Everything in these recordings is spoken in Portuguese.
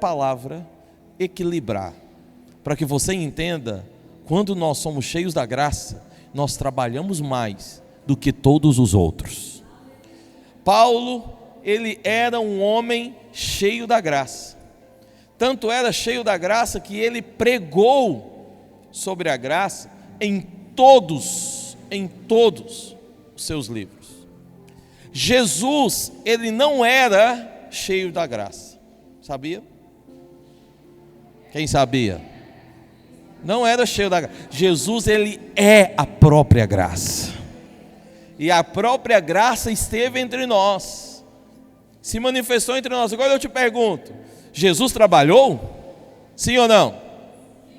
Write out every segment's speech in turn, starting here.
palavra equilibrar, para que você entenda, quando nós somos cheios da graça, nós trabalhamos mais do que todos os outros. Paulo, ele era um homem cheio da graça. Tanto era cheio da graça que ele pregou sobre a graça em todos os seus livros. Jesus, ele não era cheio da graça, sabia? Quem sabia? Não era cheio da graça. Jesus, ele é a própria graça, e a própria graça esteve entre nós, se manifestou entre nós. Agora eu te pergunto, Jesus trabalhou? Sim ou não?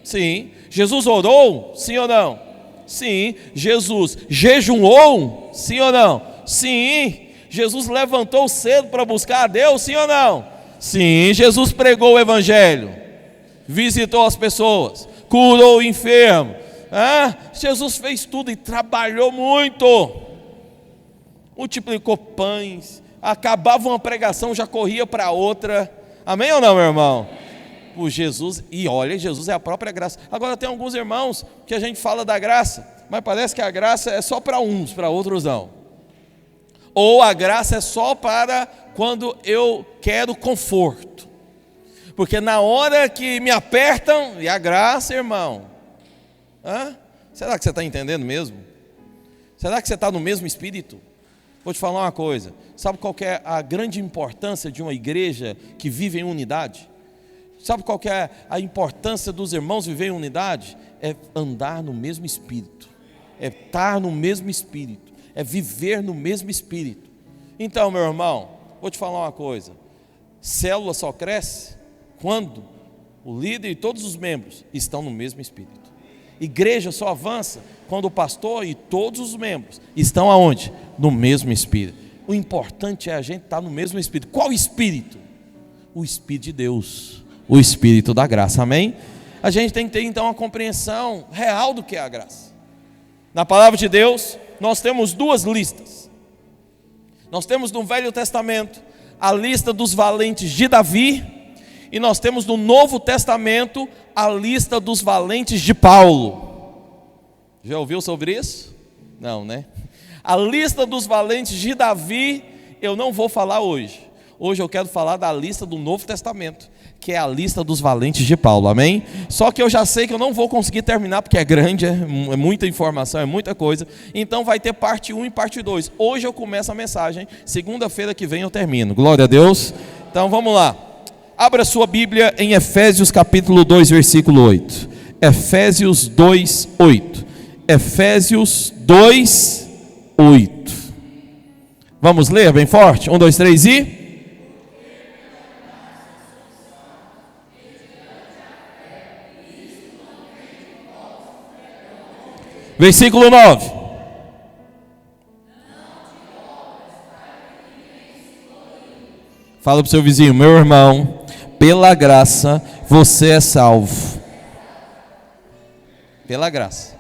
Sim. Jesus orou? Sim ou não? Sim. Jesus jejuou? Sim ou não? Sim. Jesus levantou cedo para buscar a Deus? Sim ou não? Sim. Jesus pregou o evangelho, visitou as pessoas, curou o enfermo. Jesus fez tudo e trabalhou muito, multiplicou pães, acabava uma pregação, já corria para outra. Amém ou não, meu irmão? O Jesus, e olha, Jesus é a própria graça. Agora tem alguns irmãos que a gente fala da graça, mas parece que a graça é só para uns, para outros não. Ou a graça é só para quando eu quero conforto, porque na hora que me apertam, e a graça, irmão, será que você está entendendo mesmo? Será que você está no mesmo espírito? Vou te falar uma coisa, sabe qual que é a grande importância de uma igreja que vive em unidade? Sabe qual que é a importância dos irmãos viver em unidade? É andar no mesmo espírito, é estar no mesmo espírito, é viver no mesmo espírito. Então, meu irmão, vou te falar uma coisa, célula só cresce quando o líder e todos os membros estão no mesmo espírito. Igreja só avança quando o pastor e todos os membros estão aonde? No mesmo espírito. O importante é a gente estar no mesmo espírito. Qual espírito? O Espírito de Deus, o Espírito da graça, amém? A gente tem que ter então uma compreensão real do que é a graça. Na palavra de Deus, nós temos duas listas. Nós temos no Velho Testamento a lista dos valentes de Davi, e nós temos no Novo Testamento a lista dos valentes de Paulo. Já ouviu sobre isso? Não, né? A lista dos valentes de Davi eu não vou falar hoje. Hoje eu quero falar da lista do Novo Testamento, que é a lista dos valentes de Paulo, amém? Só que eu já sei que eu não vou conseguir terminar, porque é grande, é muita informação, é muita coisa. Então vai ter parte 1 e parte 2. Hoje eu começo a mensagem, segunda-feira que vem eu termino. Glória a Deus. Então vamos lá. Abra sua Bíblia em Efésios capítulo 2, versículo 8. Efésios 2, 8. Efésios 2, 8. Vamos ler bem forte? 1, 2, 3 e... Versículo 9. Fala para o seu vizinho: meu irmão, pela graça você é salvo. Pela graça.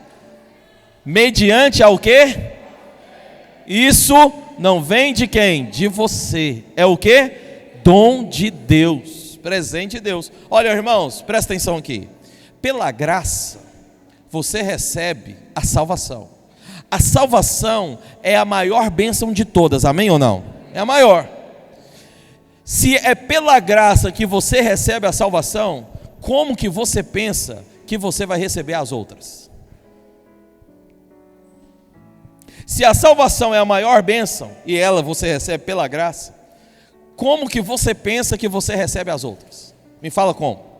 Mediante ao quê? Isso não vem de quem? De você. É o quê? Dom de Deus, presente de Deus. Olha, irmãos, presta atenção aqui. Pela graça você recebe a salvação. A salvação é a maior bênção de todas, amém ou não? É a maior. Se é pela graça que você recebe a salvação, como que você pensa que você vai receber as outras? Se a salvação é a maior bênção, e ela você recebe pela graça, como que você pensa que você recebe as outras? Me fala como.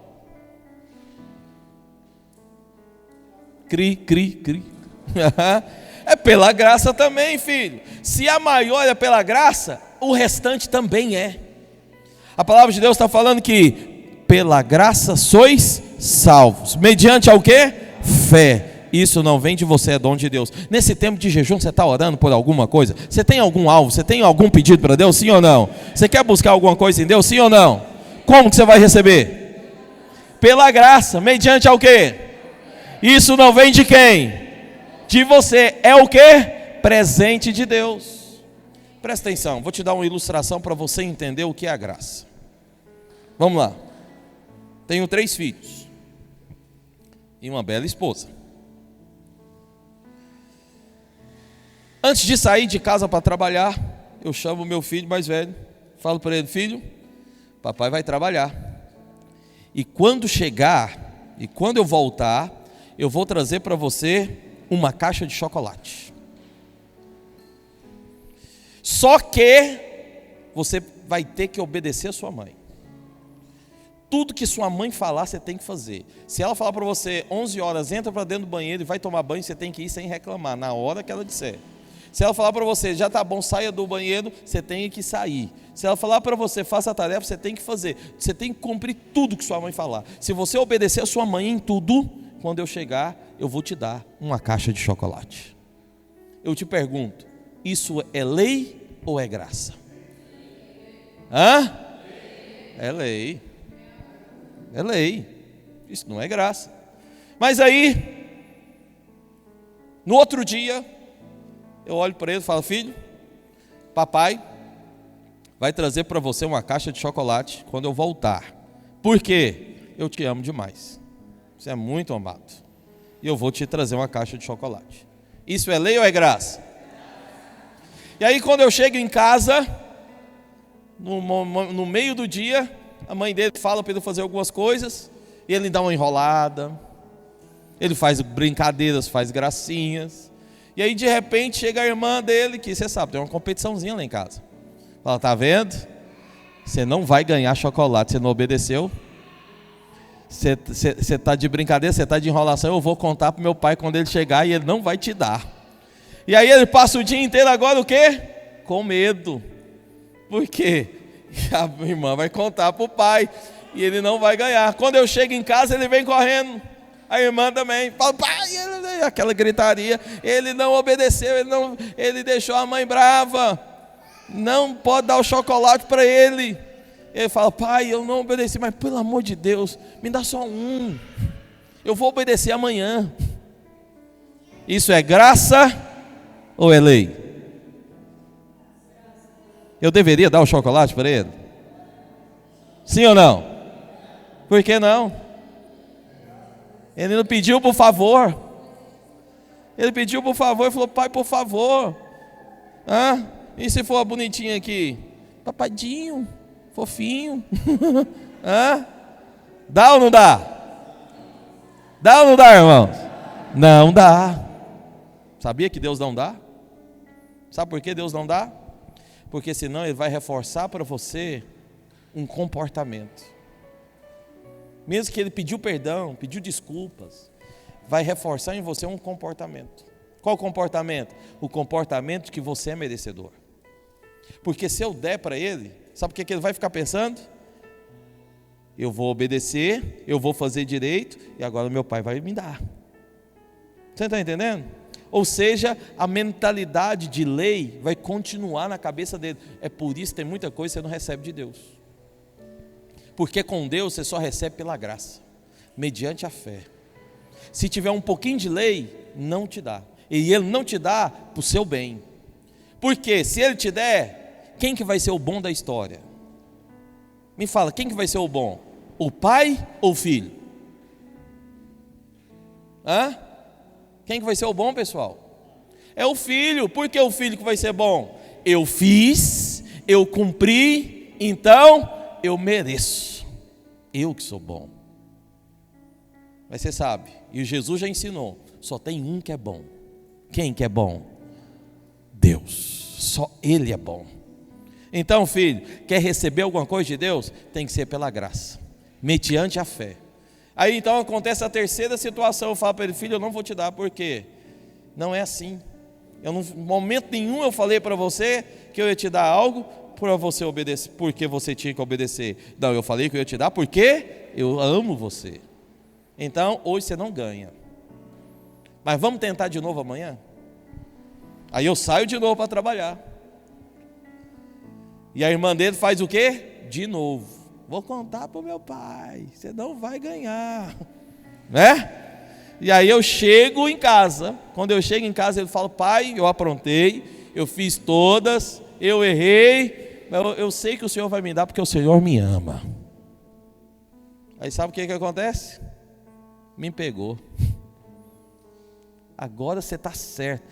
Cri. É pela graça também, filho. Se a maior é pela graça, o restante também é. A palavra de Deus está falando que pela graça sois salvos. Mediante ao quê? Fé. Isso não vem de você, é dom de Deus. Nesse tempo de jejum, você está orando por alguma coisa? Você tem algum alvo? Você tem algum pedido para Deus? Sim ou não? Você quer buscar alguma coisa em Deus? Sim ou não? Como que você vai receber? Pela graça. Mediante ao quê? Isso não vem de quem? De você. É o quê? Presente de Deus. Presta atenção, vou te dar uma ilustração para você entender o que é a graça. Vamos lá. Tenho 3 filhos e uma bela esposa. Antes de sair de casa para trabalhar, eu chamo o meu filho mais velho, falo para ele: filho, papai vai trabalhar. E quando chegar, e quando eu voltar, eu vou trazer para você uma caixa de chocolate. Só que você vai ter que obedecer a sua mãe. Tudo que sua mãe falar, você tem que fazer. Se ela falar para você 11 horas, entra para dentro do banheiro e vai tomar banho, você tem que ir sem reclamar, na hora que ela disser. Se ela falar para você, já está bom, saia do banheiro, você tem que sair. Se ela falar para você, faça a tarefa, você tem que fazer. Você tem que cumprir tudo que sua mãe falar. Se você obedecer a sua mãe em tudo, quando eu chegar, eu vou te dar uma caixa de chocolate. Eu te pergunto, isso é lei ou é graça? Hã? É lei. É lei. Isso não é graça. Mas aí, no outro dia, eu olho para ele e falo: filho, papai vai trazer para você uma caixa de chocolate quando eu voltar. Por quê? Eu te amo demais. Você é muito amado. E eu vou te trazer uma caixa de chocolate. Isso é lei ou é graça? E aí quando eu chego em casa, no meio do dia, a mãe dele fala para ele fazer algumas coisas, e ele dá uma enrolada, ele faz brincadeiras, faz gracinhas. E aí de repente chega a irmã dele, que você sabe, tem uma competiçãozinha lá em casa. Fala: tá vendo? Você não vai ganhar chocolate, você não obedeceu. Você está de brincadeira, você está de enrolação, eu vou contar para meu pai quando ele chegar e ele não vai te dar. E aí ele passa o dia inteiro agora o quê? Com medo. Por quê? A irmã vai contar para o pai e ele não vai ganhar. Quando eu chego em casa, ele vem correndo. A irmã também fala: pai, aquela gritaria, ele não obedeceu, ele deixou a mãe brava, não pode dar o chocolate para ele. Ele fala: pai, eu não obedeci, mas pelo amor de Deus, me dá só um, eu vou obedecer amanhã. Isso é graça ou é lei? Eu deveria dar o chocolate para ele? Sim ou não? Por que não? Ele não pediu por favor. Ele pediu por favor e falou: pai, por favor. E se for bonitinho aqui? Papadinho, fofinho. Dá ou não dá? Dá ou não dá, irmãos? Não dá. Sabia que Deus não dá? Sabe por que Deus não dá? Porque senão Ele vai reforçar para você um comportamento. Mesmo que ele pediu perdão, pediu desculpas, vai reforçar em você um comportamento. Qual comportamento? O comportamento que você é merecedor. Porque se eu der para ele, sabe o que ele vai ficar pensando? Eu vou obedecer, eu vou fazer direito, e agora meu pai vai me dar. Você está entendendo? Ou seja, a mentalidade de lei vai continuar na cabeça dele. É por isso que tem muita coisa que você não recebe de Deus. Porque com Deus você só recebe pela graça, mediante a fé. Se tiver um pouquinho de lei, não te dá. E Ele não te dá para o seu bem. Porque se Ele te der, quem que vai ser o bom da história? Me fala, quem que vai ser o bom? O pai ou o filho? Quem que vai ser o bom, pessoal? É o filho. Por que o filho que vai ser bom? Eu fiz, eu cumpri, então eu mereço, eu que sou bom. Mas você sabe, e Jesus já ensinou, só tem um que é bom. Quem que é bom? Deus, só Ele é bom. Então, filho, quer receber alguma coisa de Deus? Tem que ser pela graça, mediante a fé. Aí então acontece a terceira situação, eu falo para ele: filho, eu não vou te dar, por quê? Não é assim. Em momento nenhum eu falei para você que eu ia te dar algo para você obedecer, porque você tinha que obedecer. Não, eu falei que eu ia te dar porque eu amo você. Então, hoje você não ganha. Mas vamos tentar de novo amanhã? Aí eu saio de novo para trabalhar. E a irmã dele faz o quê? De novo. Vou contar para o meu pai, você não vai ganhar. Né? E aí eu chego em casa. Quando eu chego em casa, ele fala: pai, eu aprontei, eu fiz todas, eu errei, mas eu sei que o Senhor vai me dar porque o Senhor me ama. Aí sabe o que acontece? Me pegou. Agora você está certo.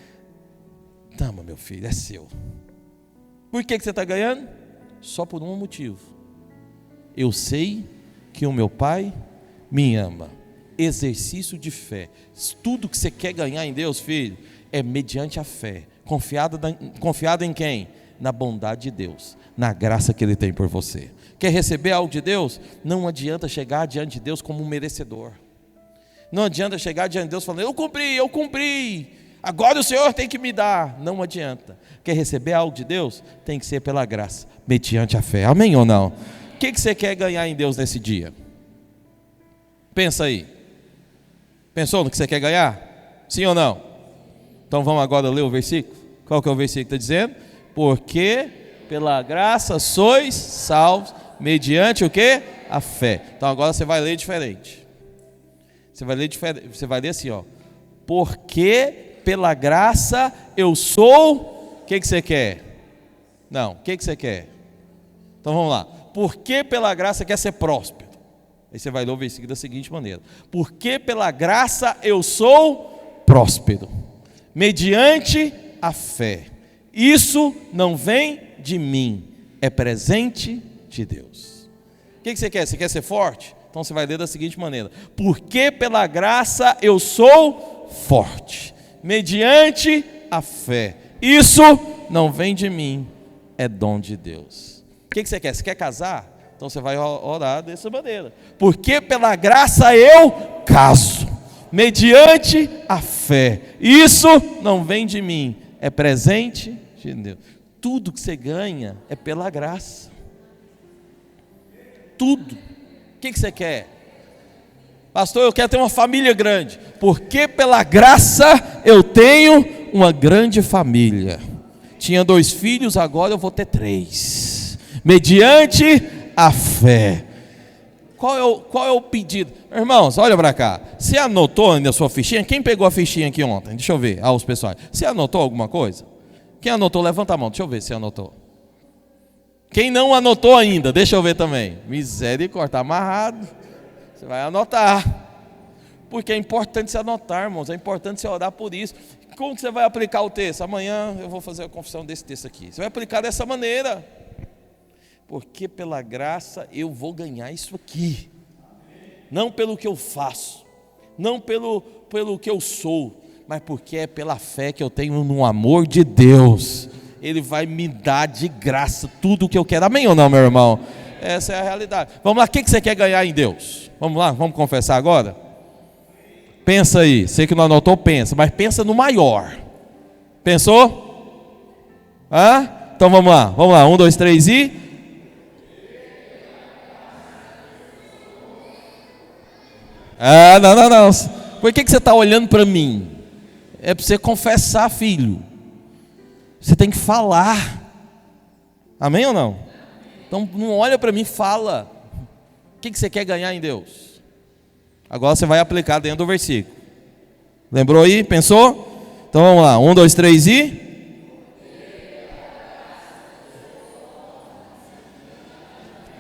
Toma, meu filho, é seu. Por que você está ganhando? Só por um motivo. Eu sei que o meu pai me ama. Exercício de fé. Tudo que você quer ganhar em Deus, filho, é mediante a fé. Confiado em quem? Na bondade de Deus, na graça que Ele tem por você. Quer receber algo de Deus? Não adianta chegar diante de Deus como um merecedor. Não adianta chegar diante de Deus falando, eu cumpri, agora o Senhor tem que me dar. Não adianta. Quer receber algo de Deus? Tem que ser pela graça, mediante a fé. Amém ou não? O que você quer ganhar em Deus nesse dia? Pensa aí. Pensou no que você quer ganhar? Sim ou não? Então vamos agora ler o versículo. Qual que é o versículo que está dizendo? Porque pela graça sois salvos, mediante o quê? A fé. Então agora você vai ler diferente. Você vai ler assim, ó. Porque pela graça eu sou. O que você quer? Não, o que você quer? Então vamos lá. Porque pela graça quer ser próspero. Aí você vai ler o versículo da seguinte maneira: porque pela graça eu sou próspero, mediante a fé. Isso não vem de mim, é presente de Deus. O que você quer? Você quer ser forte? Então você vai ler da seguinte maneira: porque pela graça eu sou forte, mediante a fé. Isso não vem de mim, é dom de Deus. O que você quer? Você quer casar? Então você vai orar dessa maneira: porque pela graça eu caso, mediante a fé. Isso não vem de mim, é presente de Deus. Tudo que você ganha é pela graça. Tudo. O que você quer? Pastor, eu quero ter uma família grande. Porque pela graça eu tenho uma grande família. Tinha 2 filhos, agora eu vou ter 3. Mediante a fé. Qual é o pedido? Irmãos, olha para cá. Você anotou ainda a sua fichinha? Quem pegou a fichinha aqui ontem? Deixa eu ver. Os pessoal. Você anotou alguma coisa? Quem anotou, levanta a mão. Deixa eu ver se anotou. Quem não anotou ainda, deixa eu ver também. Misericórdia, está amarrado. Você vai anotar. Porque é importante você anotar, irmãos. É importante você orar por isso. Como que você vai aplicar o texto? Amanhã eu vou fazer a confissão desse texto aqui. Você vai aplicar dessa maneira. Porque pela graça eu vou ganhar isso aqui. Não pelo que eu faço. Não pelo que eu sou. Mas porque é pela fé que eu tenho no amor de Deus. Ele vai me dar de graça tudo o que eu quero. Amém ou não, meu irmão? Essa é a realidade. Vamos lá, o que você quer ganhar em Deus? Vamos lá, vamos confessar agora? Pensa aí, sei que não anotou, pensa. Mas pensa no maior. Pensou? Então vamos lá, 1, 2, 3 e... não. Por que você está olhando para mim? É para você confessar, filho. Você tem que falar. Amém ou não? Então não olha para mim, fala. O que você quer ganhar em Deus? Agora você vai aplicar dentro do versículo. Lembrou aí? Pensou? Então vamos lá, 1, 2, 3 e...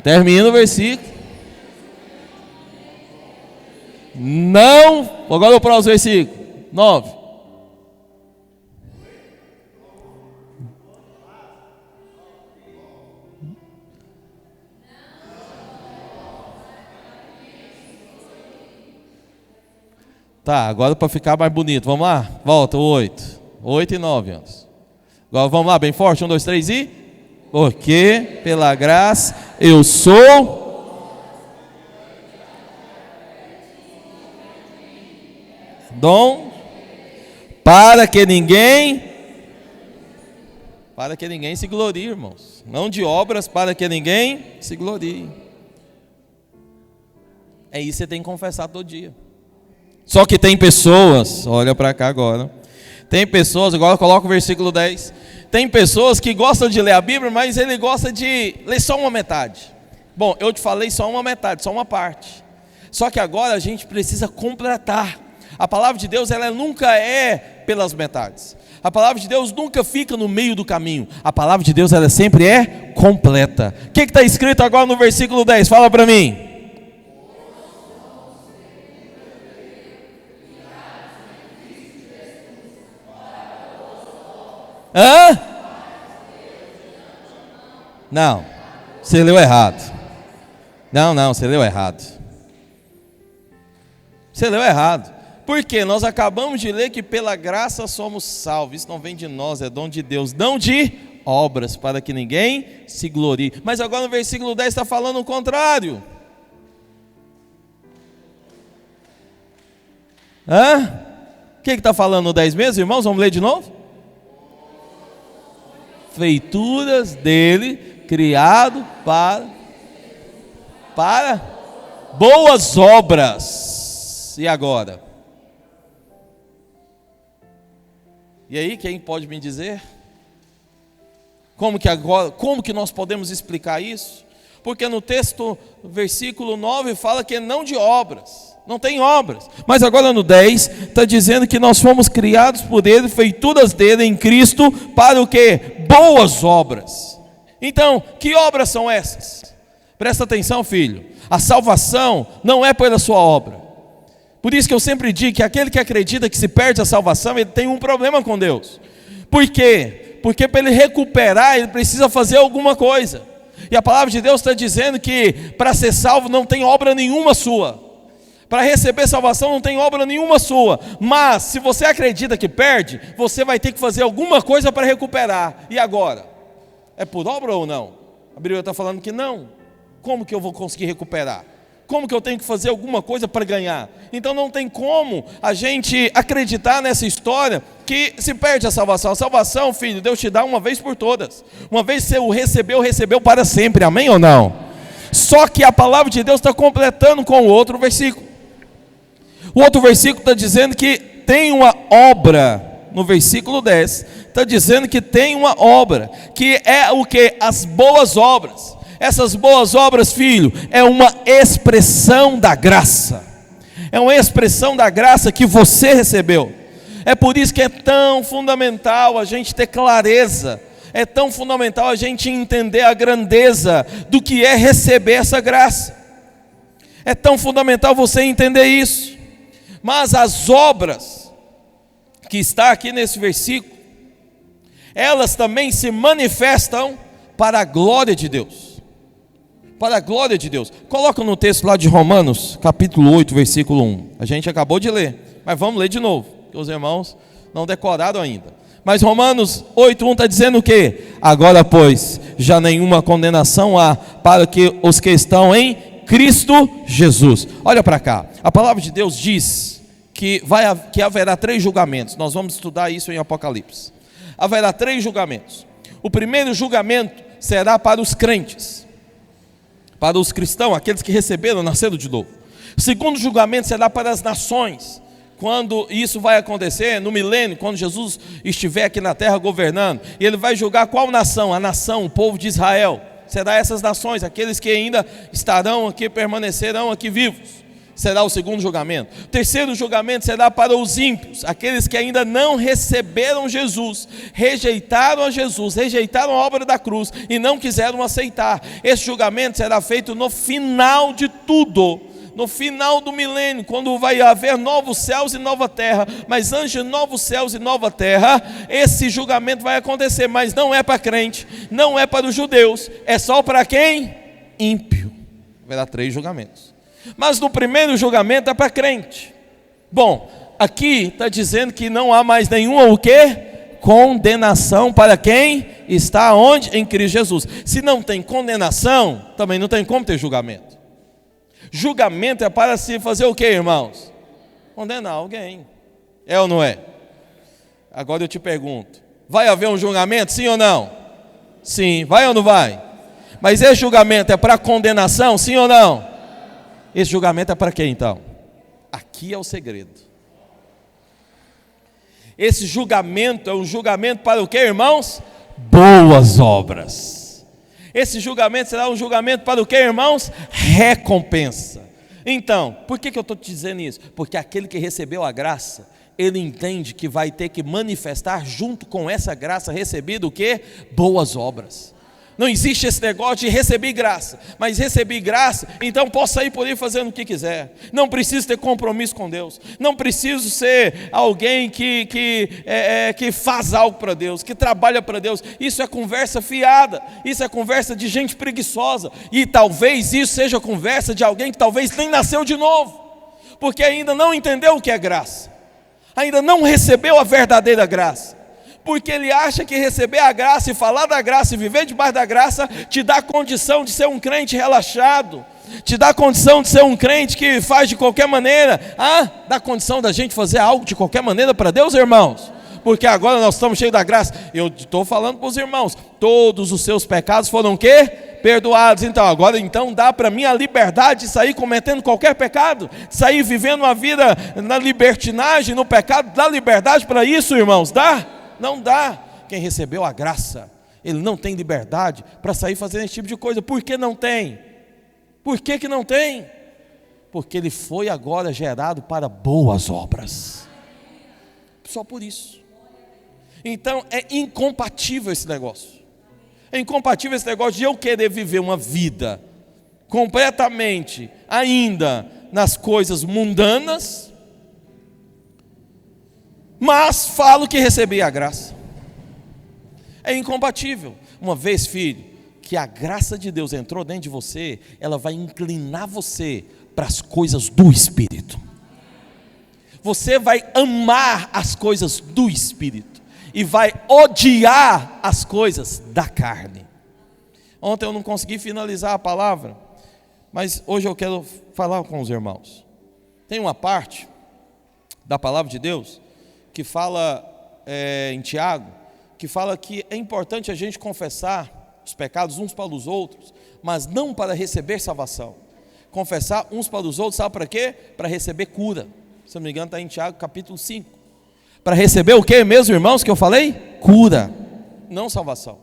termina o versículo. Não. Agora o próximo versículo 9. Tá, agora para ficar mais bonito, vamos lá? Volta, 8 e 9 anos. Agora vamos lá, bem forte, 1, 2, 3 e... porque pela graça eu sou... dom para que ninguém se glorie, irmãos. Não de obras para que ninguém se glorie. É isso que você tem que confessar todo dia. Só que tem pessoas, olha para cá agora. Tem pessoas, agora coloca o versículo 10. Tem pessoas que gostam de ler a Bíblia, mas ele gosta de ler só uma metade. Bom, eu te falei só uma metade, só uma parte. Só que agora a gente precisa completar. A palavra de Deus, ela nunca é pelas metades. A palavra de Deus nunca fica no meio do caminho. A palavra de Deus, ela sempre é completa. O que está escrito agora no versículo 10? Fala para mim. Hã? Não, você leu errado. Não, você leu errado. Você leu errado. Por quê? Nós acabamos de ler que pela graça somos salvos. Isso não vem de nós, é dom de Deus, não de obras, para que ninguém se glorie. Mas agora no versículo 10 está falando o contrário. O que está falando no 10 mesmo, irmãos? Vamos ler de novo? Feituras dele, criado para boas obras. E agora? E aí, quem pode me dizer? Como que nós podemos explicar isso? Porque no texto, versículo 9, fala que é não de obras, não tem obras. Mas agora no 10, está dizendo que nós fomos criados por Ele, feituras dele em Cristo, para o quê? Boas obras. Então, que obras são essas? Presta atenção, filho. A salvação não é pela sua obra. Por isso que eu sempre digo que aquele que acredita que se perde a salvação, ele tem um problema com Deus. Por quê? Porque para ele recuperar, ele precisa fazer alguma coisa. E a palavra de Deus está dizendo que para ser salvo não tem obra nenhuma sua. Para receber salvação não tem obra nenhuma sua. Mas se você acredita que perde, você vai ter que fazer alguma coisa para recuperar. E agora? É por obra ou não? A Bíblia está falando que não. Como que eu vou conseguir recuperar? Como que eu tenho que fazer alguma coisa para ganhar? Então não tem como a gente acreditar nessa história que se perde a salvação. A salvação, filho, Deus te dá uma vez por todas. Uma vez que você recebeu para sempre, amém ou não? Só que a palavra de Deus está completando com o outro versículo. O outro versículo está dizendo que tem uma obra, no versículo 10, está dizendo que tem uma obra, que é o que? As boas obras. Essas boas obras, filho, é uma expressão da graça. É uma expressão da graça que você recebeu. É por isso que é tão fundamental a gente ter clareza. É tão fundamental a gente entender a grandeza do que é receber essa graça. É tão fundamental você entender isso. Mas as obras que está aqui nesse versículo, elas também se manifestam para a glória de Deus. Para a glória de Deus. Coloca no texto lá de Romanos, capítulo 8, versículo 1. A gente acabou de ler, mas vamos ler de novo, que os irmãos não decoraram ainda. Mas Romanos 8, 1 está dizendo o quê? Agora, pois, já nenhuma condenação há para que os que estão em Cristo Jesus. Olha para cá, a palavra de Deus diz que haverá 3 julgamentos. Nós vamos estudar isso em Apocalipse. Haverá 3 julgamentos. O primeiro julgamento será para os crentes, para os cristãos, aqueles que receberam, nasceram de novo. O segundo julgamento será para as nações. Quando isso vai acontecer, no milênio, quando Jesus estiver aqui na terra governando, e ele vai julgar qual nação? A nação, o povo de Israel. Será essas nações, aqueles que ainda estarão aqui, permanecerão aqui vivos. Será o segundo julgamento. O terceiro julgamento será para os ímpios, aqueles que ainda não receberam Jesus, rejeitaram a Jesus, rejeitaram a obra da cruz e não quiseram aceitar. Esse julgamento será feito no final de tudo, no final do milênio, quando vai haver novos céus e nova terra. Mas antes de novos céus e nova terra, esse julgamento vai acontecer, mas não é para crente, não é para os judeus, é só para quem? Ímpio. Haverá 3 julgamentos. Mas no primeiro julgamento é para crente. Bom, aqui está dizendo que não há mais nenhuma o quê? Condenação para quem está onde? Em Cristo Jesus. Se não tem condenação, também não tem como ter julgamento. Julgamento é para se fazer o quê, irmãos? Condenar alguém. É ou não é? Agora eu te pergunto, vai haver um julgamento, sim ou não? Sim, vai ou não vai? Mas esse julgamento é para condenação, sim ou não? Esse julgamento é para quem então? Aqui é o segredo. Esse julgamento é um julgamento para o que, irmãos? Boas obras. Esse julgamento será um julgamento para o que, irmãos? Recompensa. Então, por que eu estou te dizendo isso? Porque aquele que recebeu a graça, ele entende que vai ter que manifestar junto com essa graça recebida o que? Boas obras. Não existe esse negócio de receber graça, mas receber graça, então posso sair por aí fazendo o que quiser. Não preciso ter compromisso com Deus. Não preciso ser alguém que faz algo para Deus, que trabalha para Deus. Isso é conversa fiada, isso é conversa de gente preguiçosa. E talvez isso seja conversa de alguém que talvez nem nasceu de novo, porque ainda não entendeu o que é graça, ainda não recebeu a verdadeira graça. Porque ele acha que receber a graça e falar da graça e viver debaixo da graça te dá condição de ser um crente relaxado, te dá condição de ser um crente que faz de qualquer maneira. Dá condição da gente fazer algo de qualquer maneira para Deus, irmãos? Porque agora nós estamos cheios da graça. Eu estou falando para os irmãos, todos os seus pecados foram o quê? Perdoados. Então agora dá para mim a liberdade de sair cometendo qualquer pecado, de sair vivendo uma vida na libertinagem, no pecado. Dá liberdade para isso, irmãos? Dá? Não dá. Quem recebeu a graça, ele não tem liberdade para sair fazendo esse tipo de coisa. Por que não tem? Por que não tem? Porque ele foi agora gerado para boas obras. Só por isso. Então é incompatível esse negócio. É incompatível esse negócio de eu querer viver uma vida completamente ainda nas coisas mundanas, mas falo que recebi a graça. É incompatível. Uma vez, filho, que a graça de Deus entrou dentro de você, ela vai inclinar você para as coisas do Espírito. Você vai amar as coisas do Espírito e vai odiar as coisas da carne. Ontem eu não consegui finalizar a palavra, mas hoje eu quero falar com os irmãos. Tem uma parte da palavra de Deus que fala em Tiago, que fala que é importante a gente confessar os pecados uns para os outros, mas não para receber salvação. Confessar uns para os outros, sabe para quê? Para receber cura. Se não me engano está em Tiago capítulo 5. Para receber o que mesmo, irmãos, que eu falei? Cura, não salvação.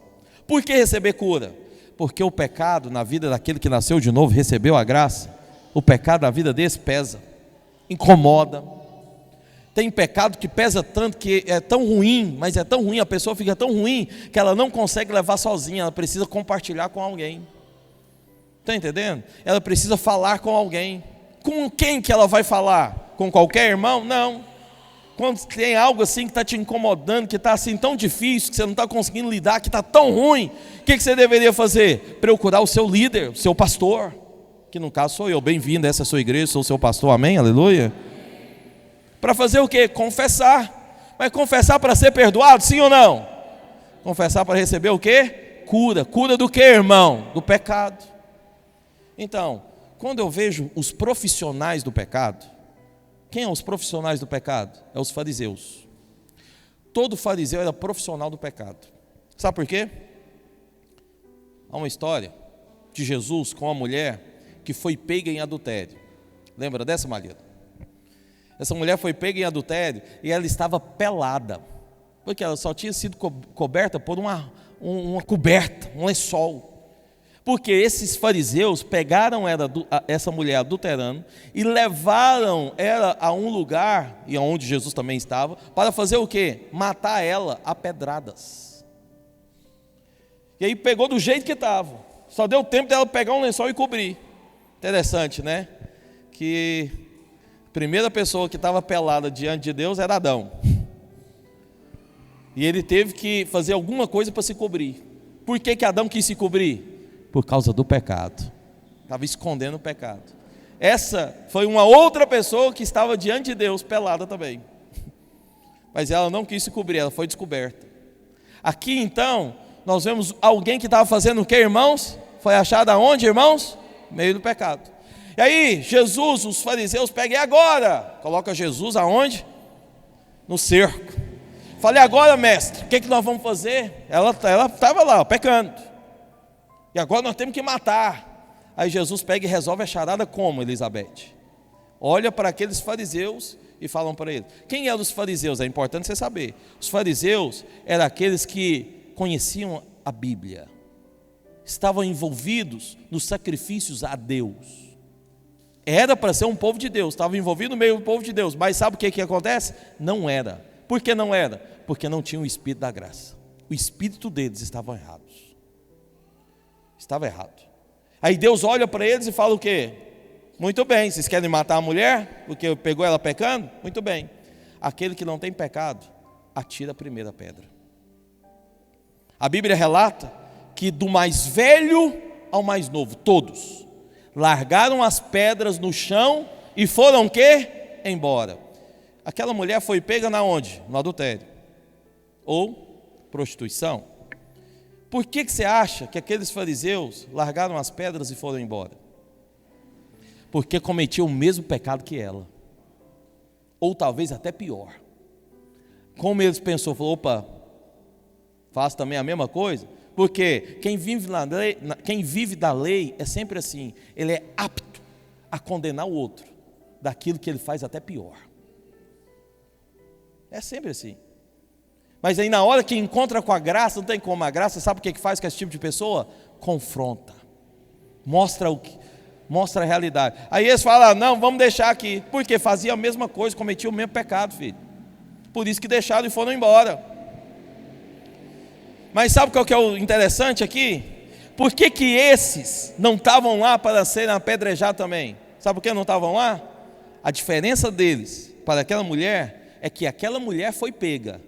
Por que receber cura? Porque o pecado na vida daquele que nasceu de novo, recebeu a graça, o pecado na vida desse pesa, incomoda. Tem pecado que pesa tanto, que é tão ruim, mas é tão ruim, a pessoa fica tão ruim, que ela não consegue levar sozinha, ela precisa compartilhar com alguém. Está entendendo? Ela precisa falar com alguém. Com quem que ela vai falar? Com qualquer irmão? Não. Quando tem algo assim que está te incomodando, que está assim tão difícil, que você não está conseguindo lidar, que está tão ruim, o que você deveria fazer? Procurar o seu líder, o seu pastor, que no caso sou eu. Bem-vindo a essa sua igreja, sou o seu pastor, amém? Aleluia. Para fazer o quê? Confessar. Mas confessar para ser perdoado, sim ou não? Confessar para receber o quê? Cura. Cura do quê, irmão? Do pecado. Então, quando eu vejo os profissionais do pecado, quem são os profissionais do pecado? É os fariseus. Todo fariseu era profissional do pecado. Sabe por quê? Há uma história de Jesus com uma mulher que foi pega em adultério. Lembra dessa, Maria? Essa mulher foi pega em adultério e ela estava pelada, porque ela só tinha sido coberta por uma coberta, um lençol. Porque esses fariseus pegaram essa mulher adulterando e levaram ela a um lugar, e onde Jesus também estava, para fazer o quê? Matar ela a pedradas. E aí pegou do jeito que estava, só deu tempo dela pegar um lençol e cobrir. Interessante, né? Que a primeira pessoa que estava pelada diante de Deus era Adão. E ele teve que fazer alguma coisa para se cobrir. Por que Adão quis se cobrir? Por causa do pecado. Estava escondendo o pecado. Essa foi uma outra pessoa que estava diante de Deus, pelada também. Mas ela não quis se cobrir, ela foi descoberta. Aqui então, nós vemos alguém que estava fazendo o que, irmãos? Foi achado aonde, irmãos? No meio do pecado. E aí, Jesus, os fariseus pegam, e agora? Coloca Jesus aonde? No cerco. Falei, agora, mestre, o que nós vamos fazer? Ela estava lá, pecando. E agora nós temos que matar. Aí Jesus pega e resolve a charada como, Elizabeth? Olha para aqueles fariseus e falam para ele. Quem eram os fariseus? É importante você saber. Os fariseus eram aqueles que conheciam a Bíblia, estavam envolvidos nos sacrifícios a Deus. Era para ser um povo de Deus, estava envolvido no meio do povo de Deus. Mas sabe o que acontece? Não era. Por que não era? Porque não tinha o Espírito da graça. O espírito deles estava errado. Estava errado. Aí Deus olha para eles e fala o quê? Muito bem, vocês querem matar a mulher porque pegou ela pecando? Muito bem. Aquele que não tem pecado, atira a primeira pedra. A Bíblia relata que do mais velho ao mais novo, todos largaram as pedras no chão e foram o quê? Embora. Aquela mulher foi pega na onde? No adultério ou prostituição. Por que você acha que aqueles fariseus largaram as pedras e foram embora? Porque cometiam o mesmo pecado que ela, ou talvez até pior. Como eles pensou, falou, opa, faço também a mesma coisa? Porque quem vive da lei é sempre assim, ele é apto a condenar o outro daquilo que ele faz até pior. É sempre assim. Mas aí na hora que encontra com a graça, não tem como. A graça, sabe o que faz com esse tipo de pessoa? Confronta, mostra a realidade. Aí eles falam, não, vamos deixar aqui. Porque fazia a mesma coisa, cometia o mesmo pecado, filho. Por isso que deixaram e foram embora. Mas sabe qual que é o interessante aqui? Por que que esses não estavam lá para serem apedrejados também? Sabe por que não estavam lá? A diferença deles para aquela mulher é que aquela mulher foi pega.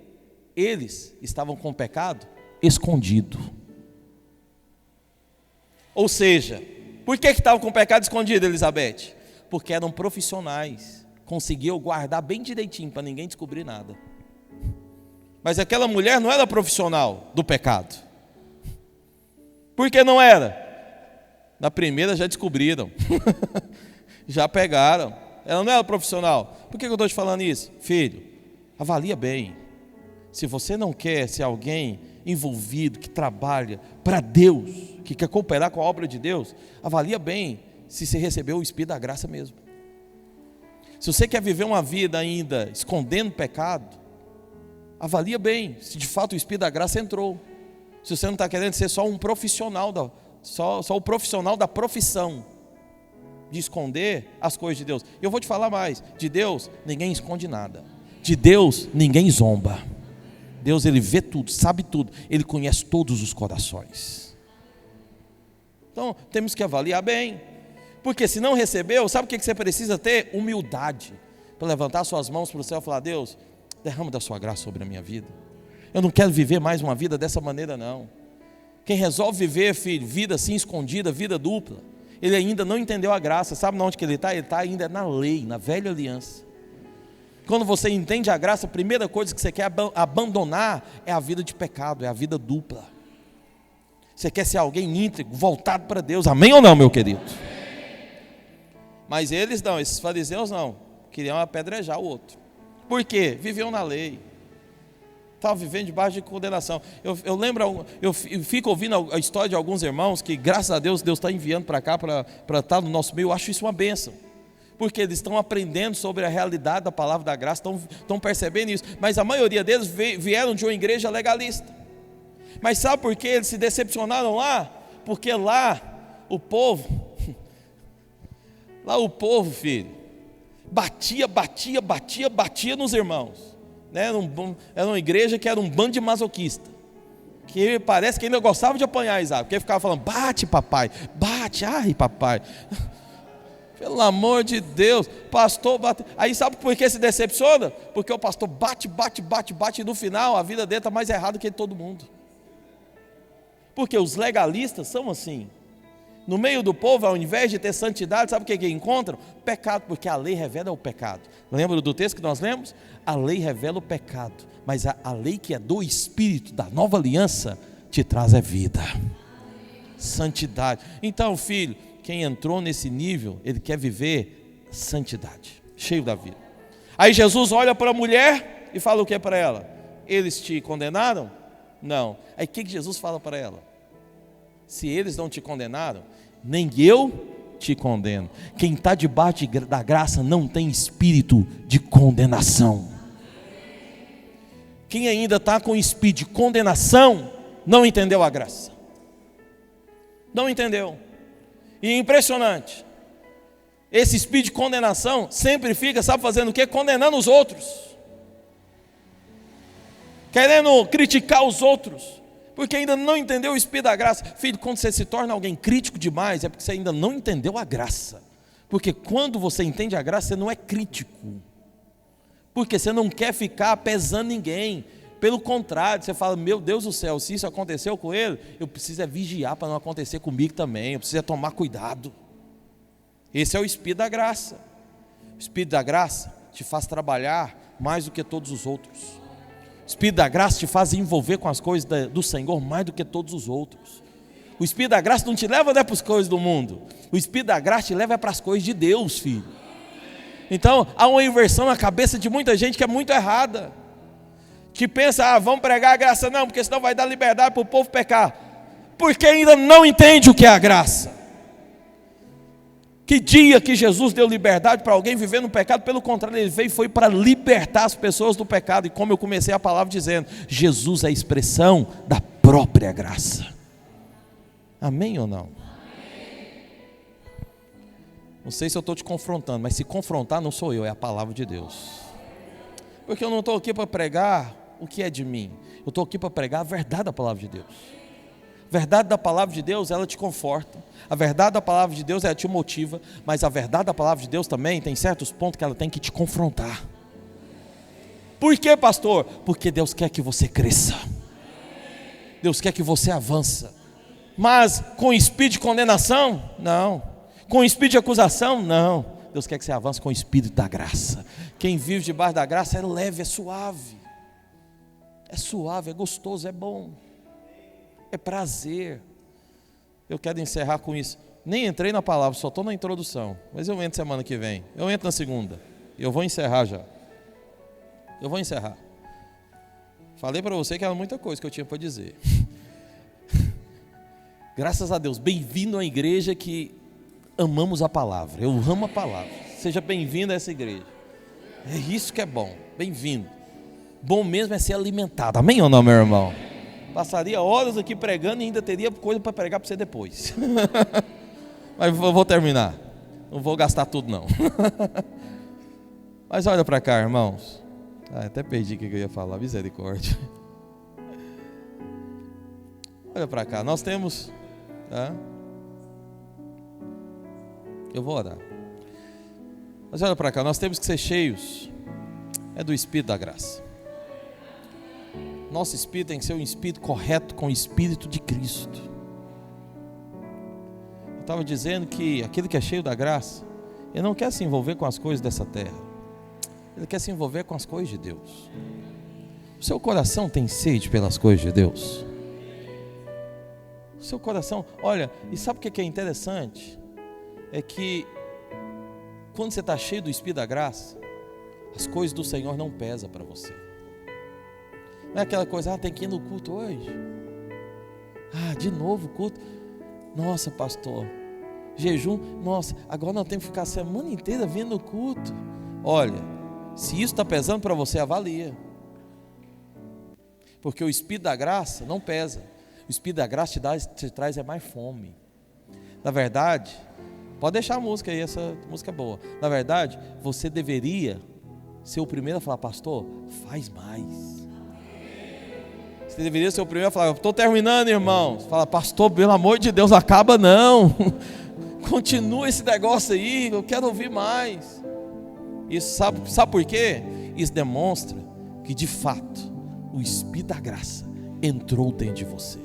Eles estavam com o pecado escondido. Ou seja, por que estavam com o pecado escondido, Elizabeth? Porque eram profissionais, conseguiam guardar bem direitinho para ninguém descobrir nada. Mas aquela mulher não era profissional do pecado. Por que não era? Na primeira já descobriram, já pegaram. Ela não era profissional. Por que eu estou te falando isso? Filho, avalia bem. Se você não quer ser alguém envolvido, que trabalha para Deus, que quer cooperar com a obra de Deus, avalia bem se você recebeu o Espírito da graça mesmo. Se você quer viver uma vida ainda escondendo pecado, avalia bem se de fato o Espírito da graça entrou. Se você não está querendo ser só um profissional, só o profissional da profissão, de esconder as coisas de Deus. Eu vou te falar mais, de Deus ninguém esconde nada, de Deus ninguém zomba. Deus, ele vê tudo, sabe tudo, ele conhece todos os corações. Então temos que avaliar bem, porque se não recebeu, sabe o que você precisa ter? Humildade, para levantar suas mãos para o céu e falar, Deus, derrama da sua graça sobre a minha vida. Eu não quero viver mais uma vida dessa maneira não. Quem resolve viver, filho, vida assim escondida, vida dupla, ele ainda não entendeu a graça. Sabe onde que ele está? Ele está ainda na lei, na velha aliança. Quando você entende a graça, a primeira coisa que você quer abandonar é a vida de pecado, é a vida dupla. Você quer ser alguém íntegro, voltado para Deus, amém ou não, meu querido? Mas eles não, esses fariseus não, queriam apedrejar o outro. Por quê? Viviam na lei, estavam vivendo debaixo de condenação. Eu lembro, eu fico ouvindo a história de alguns irmãos que, graças a Deus, Deus está enviando para cá, para estar no nosso meio. Eu acho isso uma bênção, porque eles estão aprendendo sobre a realidade da palavra da graça, estão percebendo isso. Mas a maioria deles vieram de uma igreja legalista. Mas sabe por que eles se decepcionaram lá? Porque lá o povo, filho, batia nos irmãos, né? Era uma igreja que era um bando de masoquista, que parece que ainda gostava de apanhar Isaac, porque ficava falando, bate papai, bate, ai papai, pelo amor de Deus, pastor bate. Aí sabe por que se decepciona? Porque o pastor bate, e no final a vida dele está mais errada que todo mundo. Porque os legalistas são assim. No meio do povo, ao invés de ter santidade, sabe o que encontram? Pecado, porque a lei revela o pecado. Lembra do texto que nós lemos? A lei revela o pecado, mas a lei que é do Espírito, da nova aliança, te traz a vida, santidade. Então, filho, quem entrou nesse nível, ele quer viver santidade, cheio da vida. Aí Jesus olha para a mulher e fala o que para ela? Eles te condenaram? Não. Aí o que Jesus fala para ela? Se eles não te condenaram, nem eu te condeno. Quem está debaixo da graça não tem espírito de condenação. Quem ainda está com espírito de condenação, não entendeu a graça. Não entendeu. E é impressionante, esse espírito de condenação sempre fica, sabe fazendo o quê? Condenando os outros, querendo criticar os outros. Porque ainda não entendeu o Espírito da graça. Filho, quando você se torna alguém crítico demais, é porque você ainda não entendeu a graça. Porque quando você entende a graça, você não é crítico. Porque você não quer ficar pesando ninguém. Pelo contrário, você fala, meu Deus do céu, se isso aconteceu com ele, eu preciso vigiar para não acontecer comigo também. Eu preciso tomar cuidado. Esse é o Espírito da graça. O Espírito da graça te faz trabalhar mais do que todos os outros. O Espírito da graça te faz envolver com as coisas do Senhor mais do que todos os outros. O Espírito da graça não te leva para as coisas do mundo. O Espírito da graça te leva para as coisas de Deus, filho. Então, há uma inversão na cabeça de muita gente que é muito errada. Que pensa, vamos pregar a graça. Não, porque senão vai dar liberdade para o povo pecar. Porque ainda não entende o que é a graça. Que dia que Jesus deu liberdade para alguém viver no pecado? Pelo contrário, ele veio e foi para libertar as pessoas do pecado. E como eu comecei a palavra dizendo, Jesus é a expressão da própria graça. Amém ou não? Não sei se eu estou te confrontando, mas se confrontar não sou eu, é a palavra de Deus. Porque eu não estou aqui para pregar o que é de mim. Eu estou aqui para pregar a verdade da palavra de Deus. A verdade da palavra de Deus, ela te conforta. A verdade da palavra de Deus, ela te motiva. Mas a verdade da palavra de Deus também tem certos pontos que ela tem que te confrontar. Por quê, pastor? Porque Deus quer que você cresça. Deus quer que você avance. Mas com espírito de condenação? Não. Com espírito de acusação? Não. Deus quer que você avance com o espírito da graça. Quem vive debaixo da graça é leve, é suave. É suave, é gostoso, é bom. É prazer. Eu quero encerrar com isso. Nem entrei na palavra, só estou na introdução. Mas eu entro semana que vem. Eu entro na segunda. Eu vou encerrar já. Eu vou encerrar. Falei para você que era muita coisa que eu tinha para dizer. Graças a Deus. Bem-vindo à igreja que amamos a palavra. Eu amo a palavra. Seja bem-vindo a essa igreja. É isso que é bom. Bem-vindo. Bom mesmo é ser alimentado. Amém ou não, meu irmão? Passaria horas aqui pregando e ainda teria coisa para pregar para você depois. Mas eu vou terminar. Não vou gastar tudo não. Mas olha para cá, irmãos. Até perdi o que eu ia falar. Misericórdia. Olha para cá. Nós temos... Eu vou orar. Mas olha para cá. Nós temos que ser cheios. É do Espírito da graça. Nosso espírito tem que ser um espírito correto com o Espírito de Cristo. Eu estava dizendo que aquele que é cheio da graça, ele não quer se envolver com as coisas dessa terra. Ele quer se envolver com as coisas de Deus. O seu coração tem sede pelas coisas de Deus? O seu coração, olha, e sabe o que é interessante? É que quando você está cheio do Espírito da graça, as coisas do Senhor não pesam para você. Não é aquela coisa, tem que ir no culto hoje. De novo culto. Nossa, pastor, jejum. Nossa, agora nós temos que ficar a semana inteira vendo o culto. Olha, se isso está pesando para você, avalia. Porque o Espírito da graça não pesa. O Espírito da graça te traz mais fome. Na verdade, pode deixar a música aí, essa música é boa. Na verdade, você deveria ser o primeiro a falar, pastor, faz mais. Você deveria ser o primeiro a falar, estou terminando, irmãos. Fala, pastor, pelo amor de Deus, acaba não. Continua esse negócio aí, eu quero ouvir mais. Isso sabe por quê? Isso demonstra que de fato o Espírito da graça entrou dentro de você.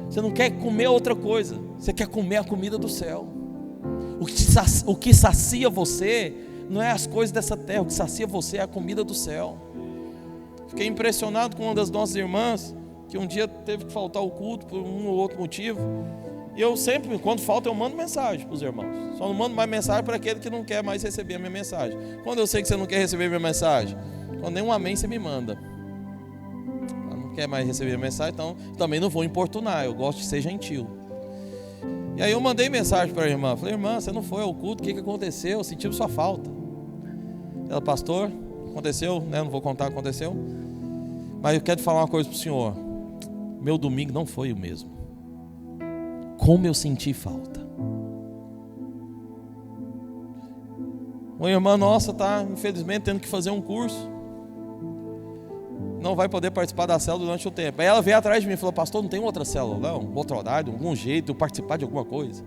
Você não quer comer outra coisa, você quer comer a comida do céu. O que sacia você não é as coisas dessa terra, o que sacia você é a comida do céu. Fiquei impressionado com uma das nossas irmãs, que um dia teve que faltar o culto por um ou outro motivo. E eu sempre, quando falta, eu mando mensagem para os irmãos. Só não mando mais mensagem para aquele que não quer mais receber a minha mensagem. Quando eu sei que você não quer receber a minha mensagem, quando nem um amém você me manda. Ela não quer mais receber a mensagem, então também não vou importunar, eu gosto de ser gentil. E aí eu mandei mensagem para a irmã. Falei, irmã, você não foi ao culto, o que aconteceu? Eu senti sua falta. Ela, pastor, aconteceu, né? Não vou contar o que aconteceu. Mas eu quero falar uma coisa para o senhor. Meu domingo não foi o mesmo. Como eu senti falta. Uma irmã nossa está, infelizmente, tendo que fazer um curso não vai poder participar da célula durante o tempo. Aí ela veio atrás de mim e falou: pastor, não tem outra célula não? Outro horário, algum jeito de eu participar de alguma coisa?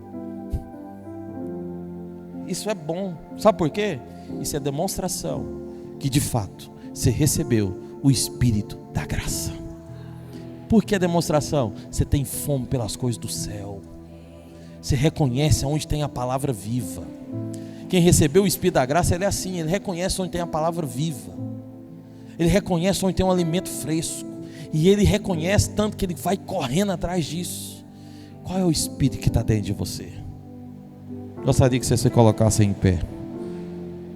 Isso é bom. Sabe por quê? Isso é demonstração que de fato você recebeu o Espírito da graça. Por que a demonstração? Você tem fome pelas coisas do céu. Você reconhece onde tem a palavra viva. Quem recebeu o Espírito da graça, ele é assim, ele reconhece onde tem a palavra viva. Ele reconhece onde tem um alimento fresco. E ele reconhece tanto que ele vai correndo atrás disso. Qual é o Espírito que está dentro de você? Gostaria que você se colocasse em pé.